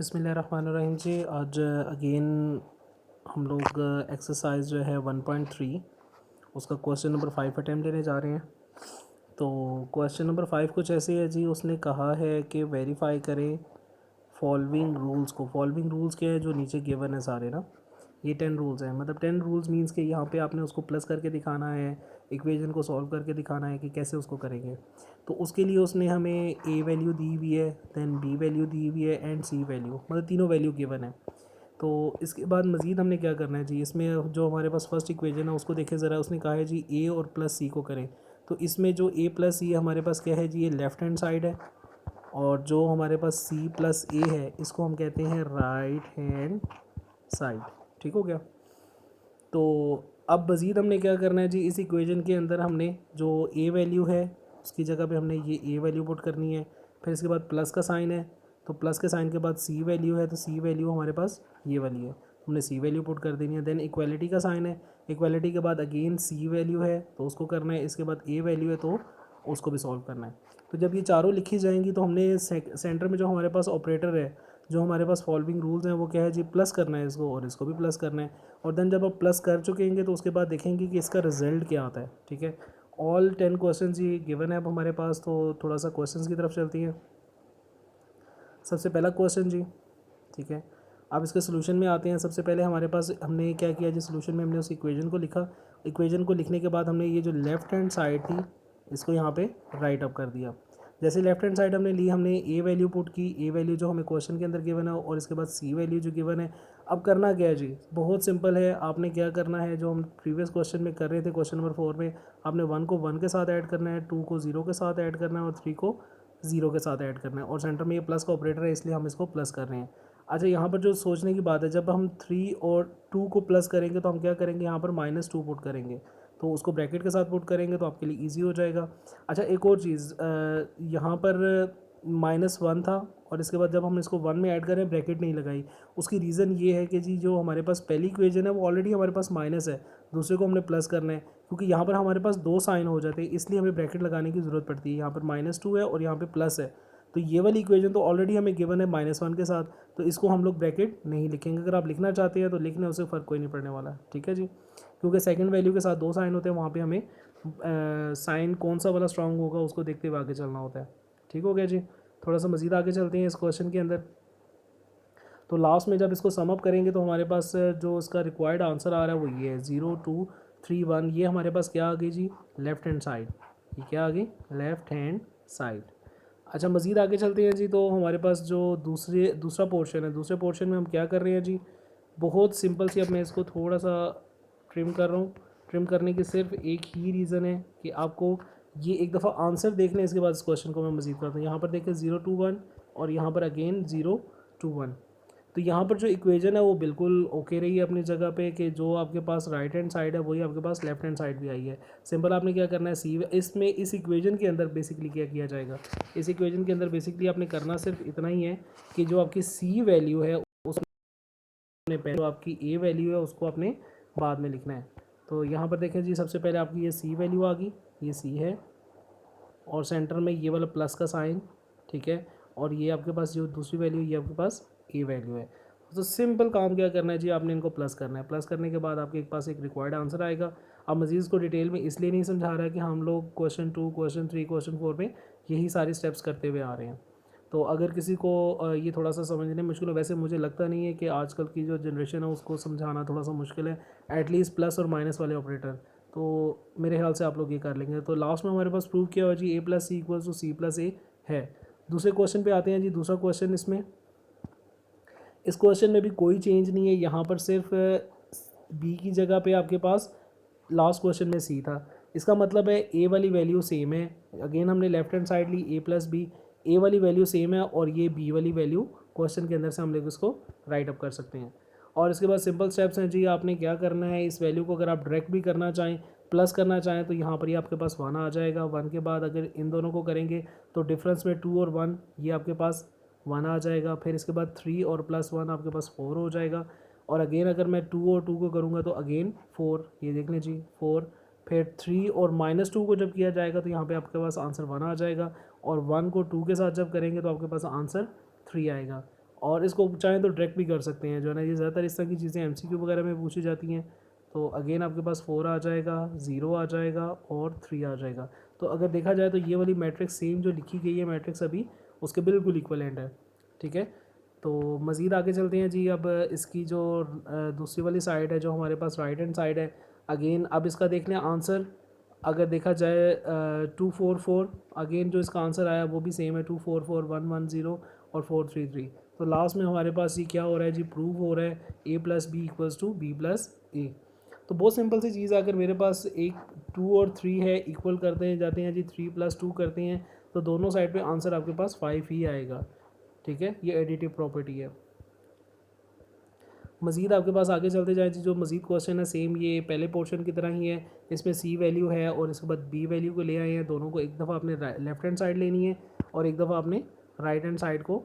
बिस्मिल्लाहिर्रहमानिर्रहीम जी। आज अगेन हम लोग एक्सरसाइज जो है 1.3 उसका क्वेश्चन नंबर 5 अटैम्प्ट लेने जा रहे हैं। तो क्वेश्चन नंबर 5 कुछ ऐसे है जी। उसने कहा है कि वेरीफाई करें फॉलोइंग रूल्स को। फॉलोइंग रूल्स क्या है जो नीचे गिवन है सारे ना, ये 10 रूल्स हैं। मतलब 10 रूल्स मीन्स कि यहाँ पे आपने उसको प्लस करके दिखाना है, इक्वेशन को सॉल्व करके दिखाना है कि कैसे उसको करेंगे। तो उसके लिए उसने हमें ए वैल्यू दी हुई है, देन बी वैल्यू दी हुई है एंड सी वैल्यू, मतलब तीनों वैल्यू गिवन है। तो इसके बाद मज़ीद हमने क्या करना है जी, इसमें जो हमारे पास फर्स्ट इक्वेशन है उसको देखें ज़रा। उसने कहा है जी ए और प्लस सी को करें। तो इसमें जो ए प्लस सी हमारे पास क्या है जी, ये लेफ़्ट हैंड साइड है, और जो हमारे पास सी प्लस ए है इसको हम कहते हैं राइट हैंड साइड। ठीक हो गया। तो अब मज़ीद हमने क्या करना है जी, इस इक्वेशन के अंदर हमने जो ए वैल्यू है उसकी जगह पे हमने ये ए वैल्यू पुट करनी है। फिर इसके बाद प्लस का साइन है, तो प्लस के साइन के बाद सी वैल्यू है, तो सी वैल्यू हमारे पास ये वाली है, हमने सी वैल्यू पुट कर देनी है। देन इक्वालिटी का साइन है, इक्वालिटी के बाद अगेन सी वैल्यू है तो उसको करना है, इसके बाद ए वैल्यू है तो उसको भी सॉल्व करना है। तो जब ये चारों लिखी जाएंगी तो हमने सेंटर में जो हमारे पास ऑपरेटर है, जो हमारे पास फॉलोइंग रूल्स हैं, वो क्या है जी, प्लस करना है इसको और इसको भी प्लस करना है। और देन जब आप प्लस कर चुकेंगे तो उसके बाद देखेंगे कि इसका रिजल्ट क्या आता है। ठीक है, ऑल 10 क्वेश्चन ये गिवन है अब हमारे पास। तो थोड़ा सा क्वेश्चन की तरफ चलती है। सबसे पहला क्वेश्चन जी, ठीक है, अब इसके सोल्यूशन में आते हैं। सबसे पहले हमारे पास हमने क्या किया जी, सोल्यूशन में हमने उस इक्वेशन को लिखा। इक्वेशन को लिखने के बाद हमने ये जो लेफ़्ट हैंड साइड थी इसको यहाँ पे राइट अप कर दिया। जैसे लेफ्ट हैंड साइड हमने ली, हमने ए वैल्यू पुट की, ए वैल्यू जो हमें क्वेश्चन के अंदर गिवन है, और इसके बाद सी वैल्यू जो गिवन है। अब करना क्या है जी, बहुत सिंपल है। आपने क्या करना है, जो हम प्रीवियस क्वेश्चन में कर रहे थे, क्वेश्चन नंबर 4 में, आपने 1 को 1 के साथ ऐड करना है, 2 को 0 के साथ ऐड करना है और 3 को 0 के साथ ऐड करना है। और सेंटर में ये प्लस का ऑपरेटर है इसलिए हम इसको प्लस कर रहे हैं। अच्छा, यहाँ पर जो सोचने की बात है, जब हम 3 और 2 को प्लस करेंगे तो हम क्या करेंगे, यहाँ पर -2 पुट करेंगे, तो उसको ब्रैकेट के साथ पुट करेंगे तो आपके लिए ईजी हो जाएगा। अच्छा, एक और चीज़, यहाँ पर -1 था और इसके बाद जब हम इसको 1 में ऐड करें ब्रैकेट नहीं लगाई। उसकी रीज़न ये है कि जी जो हमारे पास पहली इक्वेशन है वो ऑलरेडी हमारे पास माइनस है, दूसरे को हमने प्लस करना है, क्योंकि यहाँ पर हमारे पास दो साइन हो जाते हैं इसलिए हमें ब्रैकेट लगाने की ज़रूरत पड़ती है। यहाँ पर -2 है और यहाँ पर प्लस है, तो ये वाली इक्वेशन तो ऑलरेडी हमें गिवन है -1 के साथ, तो इसको हम लोग ब्रैकेट नहीं लिखेंगे। अगर आप लिखना चाहते हैं तो लिखने, उससे फ़र्क कोई नहीं पड़ने वाला। ठीक है जी, क्योंकि सेकंड वैल्यू के साथ दो साइन होते हैं, वहाँ पे हमें साइन कौन सा वाला स्ट्रांग होगा उसको देखते हुए आगे चलना होता है। ठीक हो गया जी। थोड़ा सा मज़ीद आगे चलते हैं इस क्वेश्चन के अंदर। तो लास्ट में जब इसको सम अप करेंगे तो हमारे पास जो इसका रिक्वायर्ड आंसर आ रहा है वो ये है 0 2 3 1। ये हमारे पास क्या आ गई जी, लेफ़्ट हैंड साइड। ये क्या आ गई, लेफ़्ट हैंड साइड। अच्छा, मज़ीद आगे चलते हैं जी। तो हमारे पास जो दूसरा पोर्शन है, दूसरे पोर्शन में हम क्या कर रहे हैं जी, बहुत सिंपल सी। अब मैं इसको थोड़ा सा ट्रिम कर रहा हूँ। ट्रिम करने की सिर्फ एक ही रीज़न है कि आपको ये एक दफ़ा आंसर देख लें, इसके बाद इस क्वेश्चन को मैं मज़ीद करता हूँ। यहाँ पर देखें 0 2 1 और यहाँ पर अगेन 0 2 1। तो यहाँ पर जो इक्वेशन है वो बिल्कुल ओके रही है अपनी जगह पे, कि जो आपके पास राइट हैंड साइड है वही आपके पास लेफ्ट हैंड साइड भी आई है। सिंपल आपने क्या करना है, सी इसमें इस इक्वेशन के अंदर बेसिकली क्या किया जाएगा, इस इक्वेशन के अंदर बेसिकली आपने करना सिर्फ इतना ही है कि जो आपकी सी वैल्यू है उसने पहले, जो आपकी ए वैल्यू है उसको आपने बाद में लिखना है। तो यहाँ पर देखें जी, सबसे पहले आपकी ये सी वैल्यू आ गई, ये सी है, और सेंटर में ये वाला प्लस का साइन। ठीक है, और ये आपके पास जो दूसरी वैल्यू, ये आपके पास ए वैल्यू है। तो सिंपल काम क्या करना है जी, आपने इनको प्लस करना है। प्लस करने के बाद आपके पास एक रिक्वायर्ड आंसर आएगा। अब मज़ीद को डिटेल में इसलिए नहीं समझा रहा है कि हम लोग क्वेश्चन 2 क्वेश्चन 3 क्वेश्चन 4 में यही सारी स्टेप्स करते हुए आ रहे हैं। तो अगर किसी को ये थोड़ा सा समझने में मुश्किल हो, वैसे मुझे लगता नहीं है कि आजकल की जो जनरेशन है उसको समझाना थोड़ा सा मुश्किल है, एटलीस्ट प्लस और माइनस वाले ऑपरेटर। तो मेरे ख्याल से आप लोग ये कर लेंगे। तो लास्ट में हमारे पास प्रूव किया हुआ जी, A plus C equals to C plus A है। दूसरे क्वेश्चन पे आते हैं जी। दूसरा क्वेश्चन, इसमें इस क्वेश्चन में भी कोई चेंज नहीं है। यहाँ पर सिर्फ बी की जगह पे आपके पास लास्ट क्वेश्चन में सी था। इसका मतलब है ए वाली वैल्यू सेम है। अगेन हमने लेफ्ट हैंड साइड ली, ए प्लस बी, ए वाली वैल्यू सेम है और ये बी वाली वैल्यू क्वेश्चन के अंदर से हम लोग इसको राइट अप कर सकते हैं। और इसके बाद सिंपल स्टेप्स हैं जी। आपने क्या करना है, इस वैल्यू को अगर आप डायरेक्ट भी करना चाहें, प्लस करना चाहें, तो यहाँ पर ये आपके पास 1 आ जाएगा। 1 के बाद अगर इन दोनों को करेंगे तो डिफरेंस में 2 और 1 ये आपके पास 1 आ जाएगा। फिर इसके बाद 3 और +1 आपके पास 4 हो जाएगा। और अगेन अगर मैं 2 और 2 को करूँगा तो अगेन 4, ये देख लें जी 4। फिर 3 और -2 को जब किया जाएगा तो यहाँ पे आपके पास आंसर 1 आ जाएगा। और 1 को 2 के साथ जब करेंगे तो आपके पास आंसर 3 आएगा। और इसको चाहें तो डायरेक्ट भी कर सकते हैं जो है ना। ये ज़्यादातर इस तरह की चीज़ें MCQ वगैरह में पूछी जाती हैं। तो अगेन आपके पास 4 आ जाएगा, 0 आ जाएगा और 3 आ जाएगा। तो अगर देखा जाए तो ये वाली मैट्रिक्स सेम जो लिखी गई है मैट्रिक्स अभी उसके बिल्कुल इक्वलेंट है, ठीक है। तो मज़ीद आगे चलते हैं जी। अब इसकी जो दूसरी वाली साइड है जो हमारे पास राइट हैंड साइड है, अगेन अब इसका देख लें आंसर। अगर देखा जाए 244, अगेन जो इसका आंसर आया वो भी सेम है 244 110 और 433। तो लास्ट में हमारे पास ये क्या हो रहा है जी, प्रूव हो रहा है A+B=B+A। तो बहुत सिंपल सी चीज़ है। अगर मेरे पास एक 2 और 3 है, इक्वल करते जाते हैं जी, 3+2 करते हैं तो दोनों साइड पे आंसर आपके पास 5 ही आएगा, ठीक है। ये एडिटिव प्रॉपर्टी है। मज़ीद आपके पास आगे चलते जाए जी, जो मज़ीद क्वेश्चन है सेम ये पहले पोर्शन की तरह ही है। इसमें C वैल्यू है और इसके बाद B वैल्यू को ले आए हैं। दोनों को एक दफ़ा आपने लेफ़्ट हैंड साइड लेनी है और एक दफ़ा आपने राइट हैंड साइड को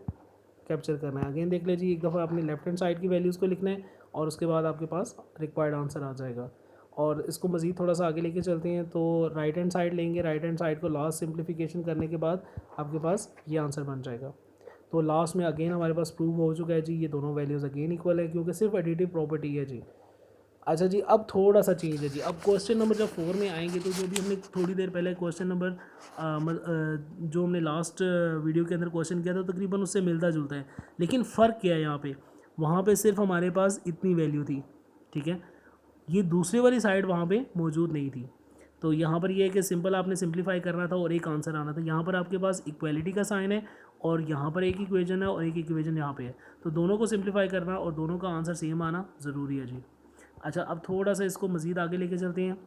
कैप्चर करना है। अगेन देख लीजिए, एक दफ़ा आपने लेफ़्ट हैंड साइड की वैल्यूज़ को लिखना है और उसके बाद आपके पास रिक्वायर्ड आंसर आ जाएगा। और इसको मज़ीद थोड़ा सा आगे लेके चलते हैं। तो राइट हैंड साइड लेंगे, राइट हैंड साइड को लास्ट सिंप्लीफिकेशन करने के बाद आपके पास ये आंसर बन जाएगा। तो लास्ट में अगेन हमारे पास प्रूव हो चुका है जी, ये दोनों वैल्यूज़ अगेन इक्वल है क्योंकि सिर्फ एडिटिव प्रॉपर्टी है जी। अच्छा जी, अब थोड़ा सा चेंज है जी। अब क्वेश्चन नंबर जब 4 में आएंगे तो जो भी हमने थोड़ी देर पहले क्वेश्चन नंबर जो हमने लास्ट वीडियो के अंदर क्वेश्चन किया था तकरीबन उससे मिलता जुलता है, लेकिन फ़र्क क्या है यहाँ पे, वहाँ पे सिर्फ हमारे पास इतनी वैल्यू थी, ठीक है। ये दूसरी वाली साइड वहाँ पे मौजूद नहीं थी। तो यहाँ पर ये है कि सिंपल आपने सिंप्लीफाई करना था और एक आंसर आना था। यहाँ पर आपके पास इक्वालिटी का साइन है और यहाँ पर एक इक्वेशन है और एक इक्वेशन यहाँ पे है। तो दोनों को सिंप्लीफाई करना और दोनों का आंसर सेम आना ज़रूरी है जी। अच्छा, अब थोड़ा सा इसको मज़ीद आगे लेके चलते हैं।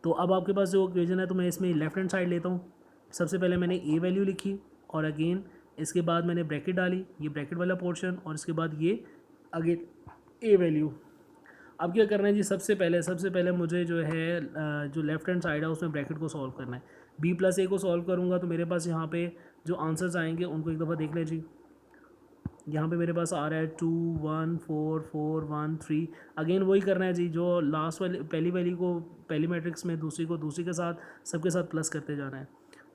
तो अब आपके पास जो इक्वेशन है तो मैं इसमें लेफ़्ट हैंड साइड लेता हूँ। सबसे पहले मैंने A वैल्यू लिखी और अगेन इसके बाद मैंने ब्रैकेट डाली, ये ब्रैकेट वाला पोर्शन, और इसके बाद ये अगेन A वैल्यू। अब क्या करना है जी, सबसे पहले मुझे जो है जो लेफ़्ट हैंड साइड है उसमें ब्रैकेट को सॉल्व करना है। B+A को सॉल्व करूँगा तो मेरे पास यहाँ पे जो आंसर्स आएंगे उनको एक दफ़ा देख लें जी। यहाँ पे मेरे पास आ रहा है 2 1 4 4 1 3। अगेन वही करना है जी, जो लास्ट वाली पहली वैल्यू को पहली मैट्रिक्स में, दूसरी को दूसरी के साथ, सबके साथ प्लस करते जाना है।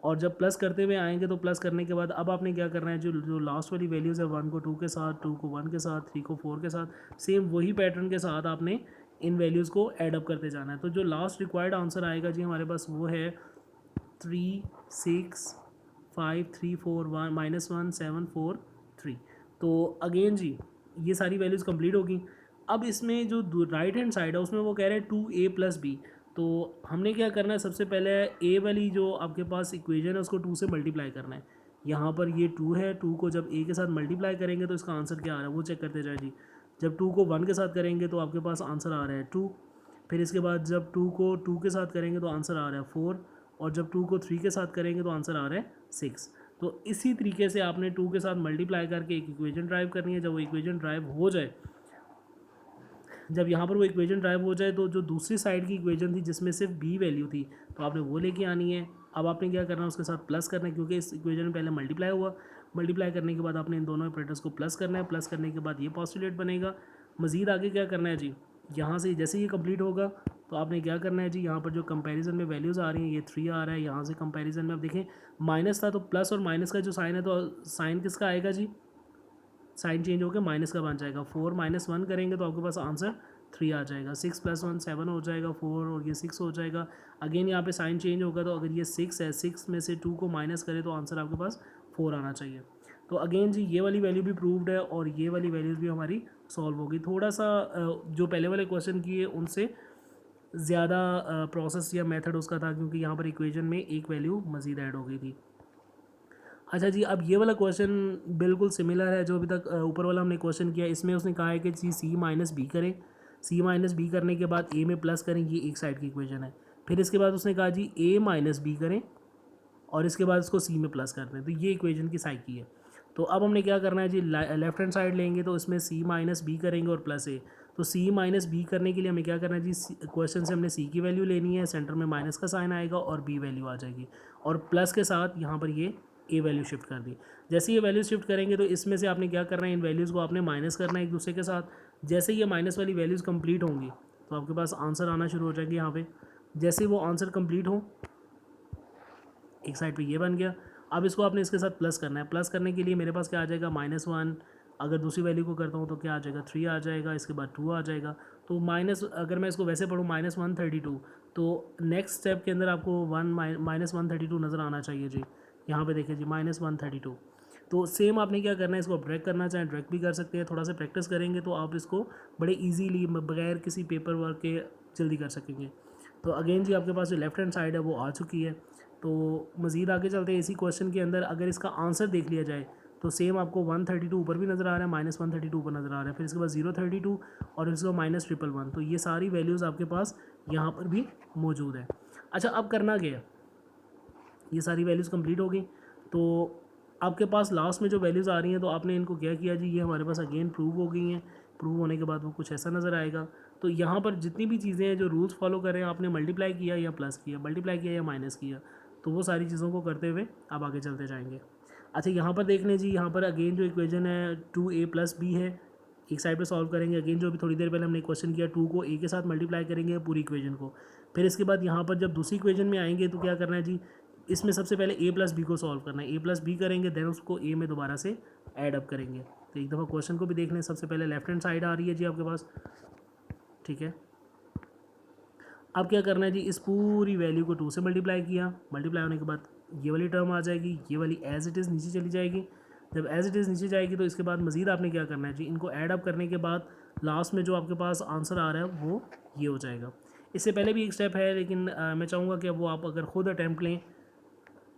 और जब प्लस करते हुए आएंगे तो प्लस करने के बाद अब आपने क्या करना है, जो लास्ट वाली वैल्यूज़ है 1 को 2 के साथ, 2 को 1 के साथ, 3 को 4 के साथ, सेम वही पैटर्न के साथ आपने इन वैल्यूज़ को ऐड अप करते जाना है। तो जो लास्ट रिक्वायर्ड आंसर आएगा जी हमारे पास वो है 3 6 5 3 4 1 -1 7 4 3। तो अगेन जी ये सारी वैल्यूज़ कंप्लीट होगी। अब इसमें जो राइट हैंड साइड है उसमें वो कह रहे हैं 2A+B। तो हमने क्या करना है, सबसे पहले A वाली जो आपके पास इक्वेशन है उसको 2 से मल्टीप्लाई करना है। यहाँ पर ये 2 है, 2 को जब A के साथ मल्टीप्लाई करेंगे तो इसका आंसर क्या आ रहा है वो चेक करते जाए जी। जब 2 को 1 के साथ करेंगे तो आपके पास आंसर आ रहा है 2। फिर इसके बाद जब 2 को 2 के साथ करेंगे तो आंसर आ रहा है 4, और जब 2 को 3 के साथ करेंगे तो आंसर आ रहा है 6। तो इसी तरीके से आपने 2 के साथ मल्टीप्लाई करके एक इक्वेशन ड्राइव करनी है। जब वो इक्वेशन ड्राइव हो जाए, जब यहाँ पर वो इक्वेशन ड्राइव हो जाए तो जो दूसरी साइड की इक्वेशन थी जिसमें सिर्फ B वैल्यू थी तो आपने वो लेके आनी है। अब आपने क्या करना है, उसके साथ प्लस करना है क्योंकि इस इक्वेशन में पहले मल्टीप्लाई हुआ। मल्टीप्लाई करने के बाद आपने इन दोनों ऑपरेटर्स को प्लस करना है। प्लस करने के बाद ये पॉस्टुलेट बनेगा। मज़ीद आगे क्या करना है जी, यहाँ से जैसे ये कंप्लीट होगा तो आपने क्या करना है जी, यहाँ पर जो कंपैरिजन में वैल्यूज़ आ रही हैं, ये 3 आ रहा है। यहाँ से कंपैरिजन में अब देखें माइनस था तो प्लस और माइनस का जो साइन है तो साइन किसका आएगा जी, साइन चेंज होकर माइनस का बन जाएगा। 4 - 1 करेंगे तो आपके पास आंसर 3 आ जाएगा। 6 + 1 7 हो जाएगा, 4 और ये 6 हो जाएगा। अगेन यहाँ पे साइन चेंज होगा तो अगर ये 6 है, 6 में से 2 को माइनस करें तो आंसर आपके पास 4 आना चाहिए। तो अगेन जी ये वाली वैल्यू भी प्रूव्ड है और ये वाली वैल्यूज़ भी हमारी सॉल्व होगी। थोड़ा सा जो पहले वाले क्वेश्चन किए उनसे ज़्यादा प्रोसेस या मेथड उसका था क्योंकि यहाँ पर इक्वेशन में एक वैल्यू मज़ीद ऐड हो गई थी। अच्छा जी, अब ये वाला क्वेश्चन बिल्कुल सिमिलर है जो अभी तक ऊपर वाला हमने क्वेश्चन किया। इसमें उसने कहा है कि जी C-B करें, C-B करने के बाद A में प्लस करें, ये एक साइड की इक्वेशन है। फिर इसके बाद उसने कहा जी A-B करें और इसके बाद उसको C में प्लस कर दें, तो ये इक्वेशन की साइड की है। तो अब हमने क्या करना है जी, लेफ्ट हैंड साइड लेंगे तो इसमें C-B करेंगे और प्लस A। तो C-B करने के लिए हमें क्या करना है जी, क्वेश्चन से हमने C की वैल्यू लेनी है, सेंटर में माइनस का साइन आएगा और B वैल्यू आ जाएगी, और प्लस के साथ यहाँ पर ये A वैल्यू शिफ्ट कर दी। जैसे ये वैल्यू शिफ्ट करेंगे तो इसमें से आपने क्या करना है, इन वैल्यूज़ को आपने माइनस करना है एक दूसरे के साथ। जैसे ये माइनस वाली वैल्यूज़ कंप्लीट होंगी तो आपके पास आंसर आना शुरू हो जाएंगे यहाँ पे। जैसे वो आंसर कंप्लीट हो, एक साइड पे ये बन गया अब इसको आपने इसके साथ प्लस करना है। प्लस करने के लिए मेरे पास क्या आ जाएगा, -1, अगर दूसरी वैल्यू को करता हूँ तो क्या आ जाएगा, 3 आ जाएगा, इसके बाद 2 आ जाएगा। तो माइनस, अगर मैं इसको वैसे पढ़ूँ -132, तो नेक्स्ट स्टेप के अंदर आपको -132 नज़र आना चाहिए जी। यहाँ पे देखिए जी -132। तो सेम आपने क्या करना है, इसको ड्रैग करना चाहें ड्रैग भी कर सकते हैं, थोड़ा सा प्रैक्टिस करेंगे तो आप इसको बड़े इजीली बगैर किसी पेपर वर्क के जल्दी कर सकेंगे। तो अगेन जी आपके पास जो लेफ्ट हैंड साइड है वो आ चुकी है। तो मज़ीद आगे चलते हैं, इसी क्वेश्चन के अंदर अगर इसका आंसर देख लिया जाए तो सेम आपको 132 ऊपर भी नज़र आ रहा है, -132 ऊपर नज़र आ रहा है, फिर इसके बाद 032 और इसके बाद -111। तो ये सारी वैल्यूज़ आपके पास यहाँ पर भी मौजूद है। अच्छा, अब करना क्या है, ये सारी वैल्यूज़ कंप्लीट हो गई। तो आपके पास लास्ट में जो वैल्यूज़ आ रही हैं तो आपने इनको क्या किया जी, ये हमारे पास अगेन प्रूव हो गई हैं। प्रूव होने के बाद वो कुछ ऐसा नज़र आएगा। तो यहाँ पर जितनी भी चीज़ें हैं जो रूल्स फॉलो कर रहे हैं, आपने मल्टीप्लाई किया या प्लस किया, मल्टीप्लाई किया या माइनस किया, तो वो सारी चीज़ों को करते हुए आप आगे चलते जाएंगे। अच्छा, यहाँ पर देख लें जी, यहाँ पर अगेन जो इक्वेशन है 2a + b है, एक साइड पे सॉल्व करेंगे। अगेन जो अभी थोड़ी देर पहले हमने क्वेश्चन किया, 2 को a के साथ मल्टीप्लाई करेंगे पूरी इक्वेशन को। फिर इसके बाद यहाँ पर जब दूसरी इक्वेशन में आएंगे तो क्या करना है जी, इसमें सबसे पहले a + b को सॉल्व करना है। a + b करेंगे, देन उसको a में दोबारा से ऐड अप करेंगे। तो एक दफ़ा क्वेश्चन को भी देख लें। सबसे पहले लेफ्ट हैंड साइड आ रही है जी आपके पास, ठीक है। अब क्या करना है जी, इस पूरी वैल्यू को 2 से मल्टीप्लाई किया, मल्टीप्लाई होने के बाद ये वाली टर्म आ जाएगी, ये वाली एज इट इज़ नीचे चली जाएगी। जब एज इट इज़ नीचे जाएगी तो इसके बाद मज़ीद आपने क्या करना है जी, इनको ऐड अप करने के बाद लास्ट में जो आपके पास आंसर आ रहा है वो ये हो जाएगा। इससे पहले भी एक स्टेप है, लेकिन मैं चाहूँगा कि वो आप अगर ख़ुद अटैम्प्ट लें।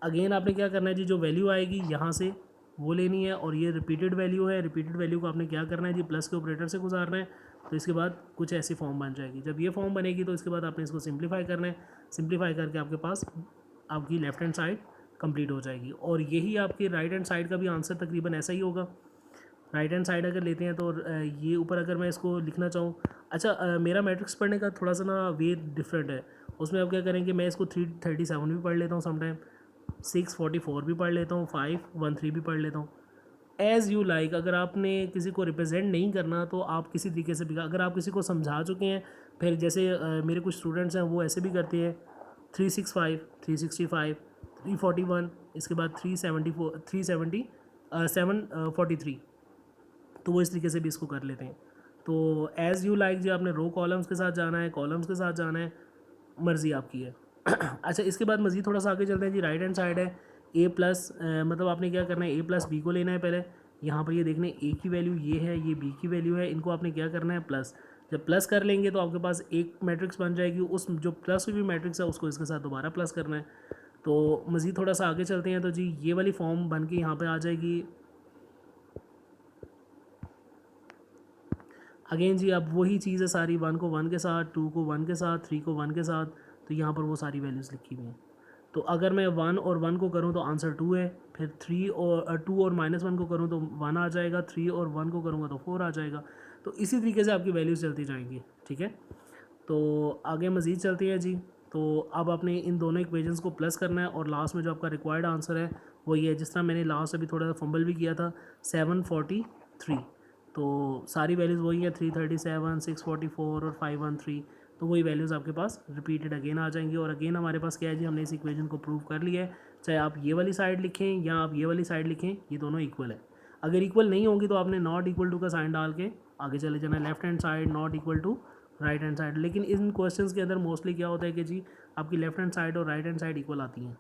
अगेन आपने क्या करना है जी, जो वैल्यू आएगी यहाँ से वो लेनी है, और ये रिपीटेड वैल्यू है, रिपीटेड वैल्यू को आपने क्या करना है जी, प्लस के ऑपरेटर से गुजारना है। तो इसके बाद कुछ ऐसी फॉर्म बन जाएगी। जब ये फॉर्म बनेगी तो इसके बाद आपने इसको सिंप्लीफाई करना है। सिंप्लीफाई करके आपके पास आपकी लेफ्ट हैंड साइड कंप्लीट हो जाएगी, और यही आपके राइट हैंड साइड का भी आंसर तकरीबन ऐसा ही होगा। राइट हैंड साइड अगर लेते हैं तो ये ऊपर अगर मैं इसको लिखना चाहूँ, अच्छा मेरा मैट्रिक्स पढ़ने का थोड़ा सा ना वे डिफरेंट है। उसमें अब क्या करेंगे, मैं इसको 337 भी पढ़ लेता हूँ समटाइम, 644 भी पढ़ लेता हूँ, 513 भी पढ़ लेता हूँ। As you like. अगर आपने किसी को रिप्रेजेंट नहीं करना तो आप किसी तरीके से भी, अगर आप किसी को समझा चुके हैं, फिर जैसे मेरे कुछ स्टूडेंट्स हैं वो ऐसे भी करते हैं, 365, 365, 341, इसके बाद 374, 743, तो वो इस तरीके से भी इसको कर लेते हैं। तो एज़ यू लाइक जी, आपने रो कॉलम्स के साथ जाना है, कॉलम्स के साथ जाना है, मर्ज़ी आपकी है। अच्छा, इसके बाद मज़ीद थोड़ा सा आगे चलते हैं जी। राइट हैंड साइड है a प्लस, मतलब आपने क्या करना है, a + b को लेना है पहले। यहाँ पर ये देखने a की वैल्यू ये है, ये b की वैल्यू है, इनको आपने क्या करना है, प्लस। जब प्लस कर लेंगे तो आपके पास एक मैट्रिक्स बन जाएगी, उस जो प्लस हुई मैट्रिक्स है उसको इसके साथ दोबारा प्लस करना है। तो मज़ीद थोड़ा सा आगे चलते हैं, तो जी ये वाली फॉर्म बन के यहाँ पर आ जाएगी। अगेन जी अब वही चीज़ है सारी, 1 को 1 के साथ, 2 को 1 के साथ, 3 को 1 के साथ, तो यहाँ पर वो सारी वैल्यूज़ लिखी हुई हैं। तो अगर मैं 1 और 1 को करूँ तो आंसर 2 है, फिर 3 और 2 और -1 को करूँ तो 1 आ जाएगा, 3 और 1 को करूँगा तो 4 आ जाएगा। तो इसी तरीके से आपकी वैल्यूज़ चलती जाएंगी, ठीक है। तो आगे मज़ीद चलती है जी। तो अब आपने इन दोनों इक्वेशंस को प्लस करना है, और लास्ट में जो आपका रिक्वायर्ड आंसर है वो ये है, जिस तरह मैंने लास्ट अभी थोड़ा सा फंबल भी किया था, 743। तो सारी वैल्यूज़ वही है, 337, 644 और 513। तो वही वैल्यूज़ आपके पास रिपीटेड अगेन आ जाएंगी। और अगेन हमारे पास क्या है जी, हमने इस इक्वेशन को प्रूव कर लिया है। चाहे आप ये वाली साइड लिखें या आप ये वाली साइड लिखें, ये दोनों इक्वल है। अगर इक्वल नहीं होंगी तो आपने नॉट इक्वल टू का साइन डाल के आगे चले जाना है। Left hand side not equal to right hand side. लेकिन इन क्वेश्चंस के अंदर मोस्टली क्या होता है कि जी आपकी लेफ्ट हैंड साइड और राइट हैंड साइड इक्वल आती हैं।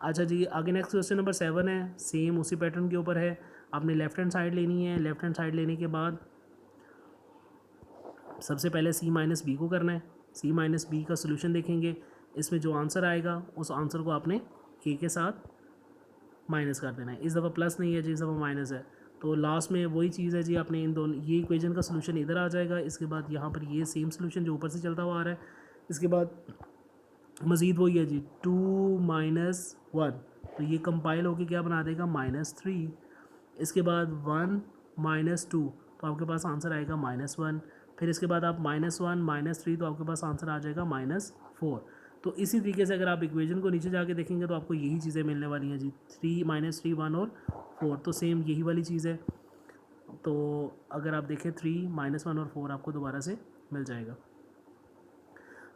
अच्छा जी, आगे नेक्स्ट क्वेश्चन नंबर 7 है, सेम उसी पैटर्न के ऊपर है। आपने लेफ्ट हैंड साइड लेनी है। लेफ्ट हैंड साइड लेने के बाद सबसे पहले c - b को करना है। c - b का सोल्यूशन देखेंगे, इसमें जो आंसर आएगा उस आंसर को आपने k के साथ माइनस कर देना है। इस दफ़ा प्लस नहीं है जी, इस दफ़ा माइनस है। तो लास्ट में वही चीज़ है जी, आपने इन दोनों, ये इक्वेशन का सोल्यूशन इधर आ जाएगा, इसके बाद यहाँ पर ये सेम सोल्यूशन जो ऊपर से चलता हुआ आ रहा है। इसके बाद मज़ीद वही है जी, 2 - 1, तो ये कंपाइल होकर क्या बना देगा, -3। इसके बाद 1 - 2, तो आपके पास आंसर आएगा -1। फिर इसके बाद आप -1 - 3, तो आपके पास आंसर आ जाएगा -4। तो इसी तरीके से अगर आप इक्वेशन को नीचे जाके देखेंगे तो आपको यही चीज़ें मिलने वाली हैं जी, 3 - 3, 1 और 4, तो सेम यही वाली चीज़ है। तो अगर आप देखें 3 - 1 और 4 आपको दोबारा से मिल जाएगा।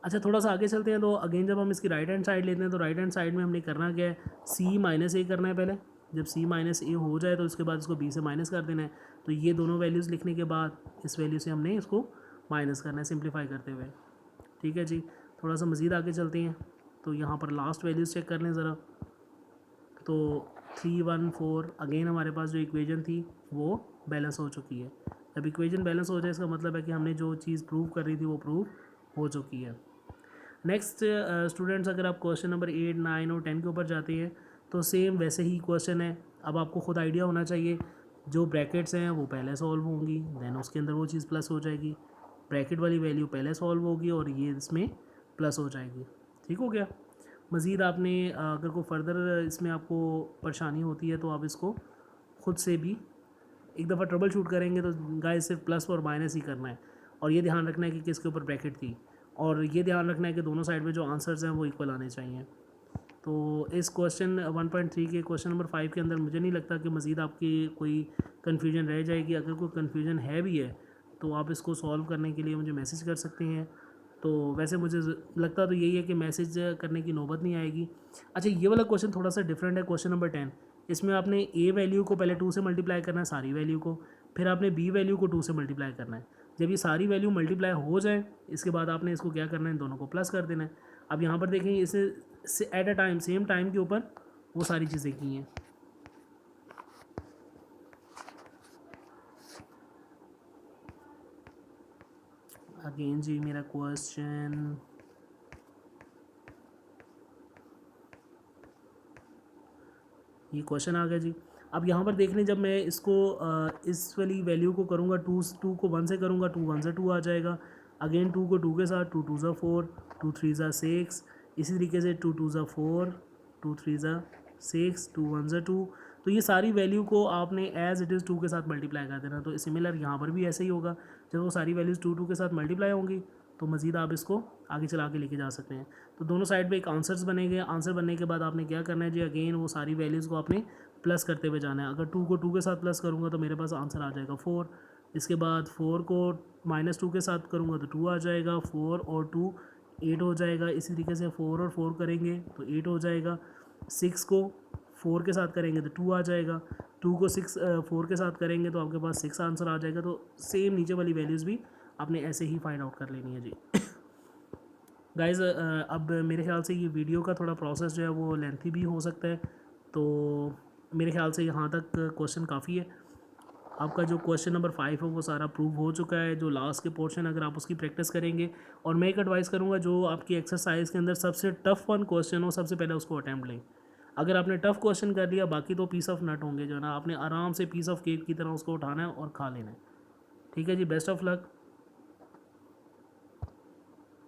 अच्छा थोड़ा सा आगे चलते हैं। तो अगेन जब हम इसकी राइट हैंड साइड लेते हैं तो राइट हैंड साइड में हमने करना क्या है, सी माइनस ए करना है पहले। जब सी माइनस ए हो जाए तो उसके बाद इसको बी से माइनस कर देना है। तो ये दोनों वैल्यूज़ लिखने के बाद इस वैल्यू से हमने इसको माइनस करना है सिंप्लीफाई करते हुए। ठीक है जी, थोड़ा सा मज़ीद आगे चलते हैं। तो यहाँ पर लास्ट वैल्यूज़ चेक कर लें ज़रा। तो 3 1 4 अगेन हमारे पास जो इक्वेशन थी वो बैलेंस हो चुकी है। जब इक्वेशन बैलेंस हो जाए इसका मतलब है कि हमने जो चीज़ प्रूव कर रही थी वो प्रूव हो चुकी है। नेक्स्ट स्टूडेंट्स, अगर आप क्वेश्चन नंबर 8 9 और 10 के ऊपर जाते हैं तो सेम वैसे ही क्वेश्चन है। अब आपको खुद आइडिया होना चाहिए, जो ब्रैकेट्स हैं वो पहले सॉल्व होंगी, देन उसके अंदर वो चीज़ प्लस हो जाएगी। ब्रैकेट वाली वैल्यू पहले सॉल्व होगी और ये इसमें प्लस हो जाएगी। ठीक हो गया। मज़ीद आपने अगर कोई फर्दर इसमें आपको परेशानी होती है तो आप इसको खुद से भी एक दफ़ा ट्रबल शूट करेंगे। तो गाइस सिर्फ प्लस और माइनस ही करना है, और ये ध्यान रखना है कि किसके ऊपर ब्रैकेट थी, और ये ध्यान रखना है कि दोनों साइड में जो आंसर्स हैं वो इक्वल आने चाहिए। तो इस क्वेश्चन 1.3 के क्वेश्चन नंबर 5 के अंदर मुझे नहीं लगता कि मज़ीद आपकी कोई कन्फ्यूजन रह जाएगी। अगर कोई कन्फ्यूजन है भी है तो आप इसको सॉल्व करने के लिए मुझे मैसेज कर सकते हैं। तो वैसे मुझे लगता तो यही है कि मैसेज करने की नौबत नहीं आएगी। अच्छा, ये वाला क्वेश्चन थोड़ा सा डिफरेंट है, क्वेश्चन नंबर 10। इसमें आपने ए वैल्यू को पहले 2 से मल्टीप्लाई करना है, सारी वैल्यू को, फिर आपने बी वैल्यू को 2 से मल्टीप्लाई करना है। जब ये सारी वैल्यू मल्टीप्लाई हो जाए इसके बाद आपने इसको क्या करना है, इन दोनों को प्लस कर देना है। अब यहाँ पर देखें, इसे at a time same time के ऊपर वो सारी चीज़ें की हैं। अगेन जी मेरा क्वेश्चन ये क्वेश्चन आ गया जी। अब यहाँ पर देख लें, जब मैं इसको इस वाली वैल्यू को करूँगा, टू को 1 से करूँगा, 2 1 से 2 आ जाएगा। अगेन 2 को 2 के साथ, 2 2 ज़ा 4, 2 3 ज़ा 6, इसी तरीके से 2 2 ज़ा 4, 2 3 ज़ा 6, 2 1 ज़ा 2। तो ये सारी वैल्यू को आपने एज इट इज़ 2 के साथ मल्टीप्लाई कर देना। तो सिमिलर यहाँ पर भी ऐसे ही होगा, जब वो सारी वैल्यूज़ 2 2 के साथ मल्टीप्लाई होंगी तो मज़ीद आप इसको आगे चला के लेके जा सकते हैं। तो दोनों साइड पे एक आंसर्स बनेंगे। आंसर बनने के बाद आपने क्या करना है जी, अगेन वो सारी वैल्यूज़ को आपने प्लस करते हुए जाना है। अगर 2 को 2 के साथ प्लस करूँगा तो मेरे पास आंसर आ जाएगा 4। इसके बाद 4 को -2 के साथ करूँगा तो 2 आ जाएगा। 4 और 2 8 हो जाएगा। इसी तरीके से 4 और 4 करेंगे तो 8 हो जाएगा। 6 को 4 के साथ करेंगे तो 2 आ जाएगा। 2 को 4 के साथ करेंगे तो आपके पास 6 आंसर आ जाएगा। तो सेम नीचे वाली वैल्यूज़ भी आपने ऐसे ही फाइंड आउट कर लेनी है जी। गाइज़, अब मेरे ख्याल से ये वीडियो का थोड़ा प्रोसेस जो है वो लेंथी भी हो सकता है, तो मेरे ख्याल से यहाँ तक क्वेश्चन काफ़ी है। आपका जो क्वेश्चन नंबर 5 है वो सारा प्रूव हो चुका है। जो लास्ट के पोर्शन अगर आप उसकी प्रैक्टिस करेंगे, और मैं एक एडवाइस करूँगा, जो आपकी एक्सरसाइज के अंदर सबसे टफ वन क्वेश्चन हो सबसे पहले उसको अटैम्प्ट लें। अगर आपने टफ क्वेश्चन कर लिया, बाकी तो पीस ऑफ नट होंगे जो है ना, आपने आराम से पीस ऑफ केक की तरह उसको उठाना है और खा लेना है। ठीक है जी, बेस्ट ऑफ लक।